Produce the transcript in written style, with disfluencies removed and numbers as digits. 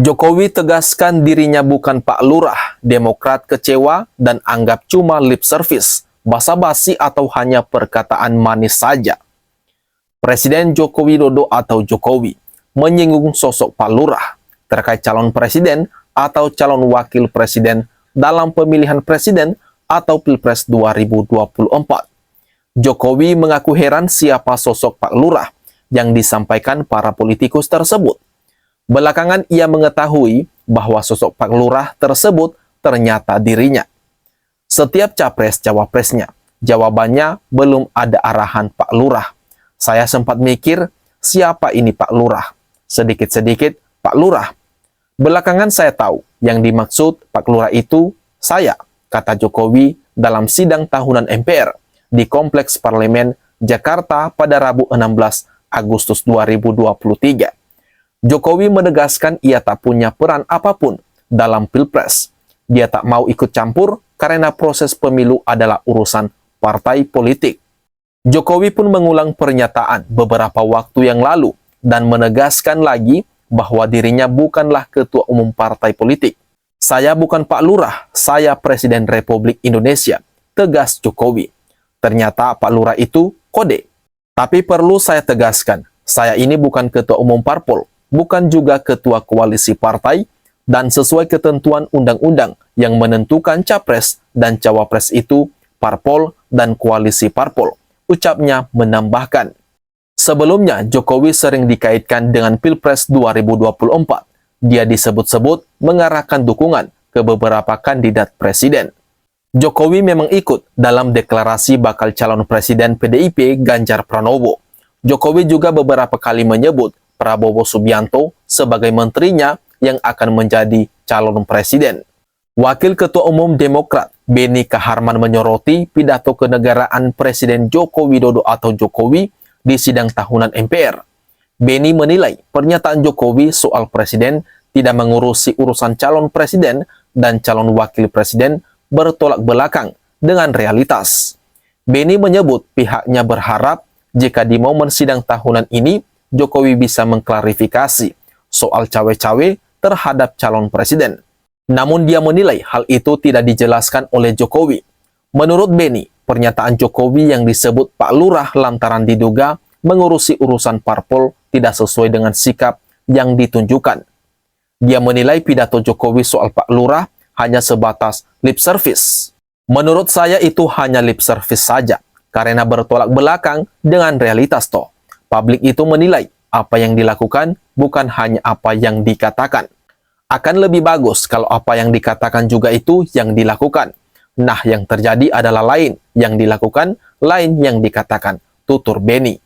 Jokowi tegaskan dirinya bukan Pak Lurah, Demokrat kecewa dan anggap cuma lip service, basa-basi atau hanya perkataan manis saja. Presiden Joko Widodo atau Jokowi menyinggung sosok Pak Lurah terkait calon presiden atau calon wakil presiden dalam pemilihan presiden atau Pilpres 2024. Jokowi mengaku heran siapa sosok Pak Lurah yang disampaikan para politikus tersebut. Belakangan ia mengetahui bahwa sosok Pak Lurah tersebut ternyata dirinya. Setiap capres-cawapresnya, jawabannya belum ada arahan Pak Lurah. Saya sempat mikir, siapa ini Pak Lurah? Sedikit-sedikit Pak Lurah. Belakangan saya tahu yang dimaksud Pak Lurah itu saya, kata Jokowi dalam sidang tahunan MPR di Kompleks Parlemen Jakarta pada Rabu 16 Agustus 2023. Jokowi menegaskan ia tak punya peran apapun dalam Pilpres. Dia tak mau ikut campur karena proses pemilu adalah urusan partai politik. Jokowi pun mengulang pernyataan beberapa waktu yang lalu dan menegaskan lagi bahwa dirinya bukanlah ketua umum partai politik. Saya bukan Pak Lurah, saya Presiden Republik Indonesia, tegas Jokowi. Ternyata Pak Lurah itu kode. Tapi perlu saya tegaskan, saya ini bukan ketua umum parpol, bukan juga ketua koalisi partai, dan sesuai ketentuan undang-undang yang menentukan capres dan cawapres itu parpol dan koalisi parpol, ucapnya menambahkan. Sebelumnya, Jokowi sering dikaitkan dengan Pilpres 2024. Dia disebut-sebut mengarahkan dukungan ke beberapa kandidat presiden. Jokowi memang ikut dalam deklarasi bakal calon presiden PDIP Ganjar Pranowo. Jokowi juga beberapa kali menyebut Prabowo Subianto sebagai menterinya yang akan menjadi calon presiden. Wakil Ketua Umum Demokrat Beni Kaharman menyoroti pidato kenegaraan Presiden Joko Widodo atau Jokowi di sidang tahunan MPR. Beni menilai pernyataan Jokowi soal presiden tidak mengurusi urusan calon presiden dan calon wakil presiden bertolak belakang dengan realitas. Beni menyebut pihaknya berharap jika di momen sidang tahunan ini Jokowi bisa mengklarifikasi soal cawe-cawe terhadap calon presiden. Namun dia menilai hal itu tidak dijelaskan oleh Jokowi. Menurut Beni, pernyataan Jokowi yang disebut Pak Lurah lantaran diduga mengurusi urusan parpol tidak sesuai dengan sikap yang ditunjukkan. Dia menilai pidato Jokowi soal Pak Lurah hanya sebatas lip service. Menurut saya itu hanya lip service saja, karena bertolak belakang dengan realitas toh. Publik itu menilai apa yang dilakukan bukan hanya apa yang dikatakan. Akan lebih bagus kalau apa yang dikatakan juga itu yang dilakukan. Nah, yang terjadi adalah lain yang dilakukan, lain yang dikatakan, tutur Beni.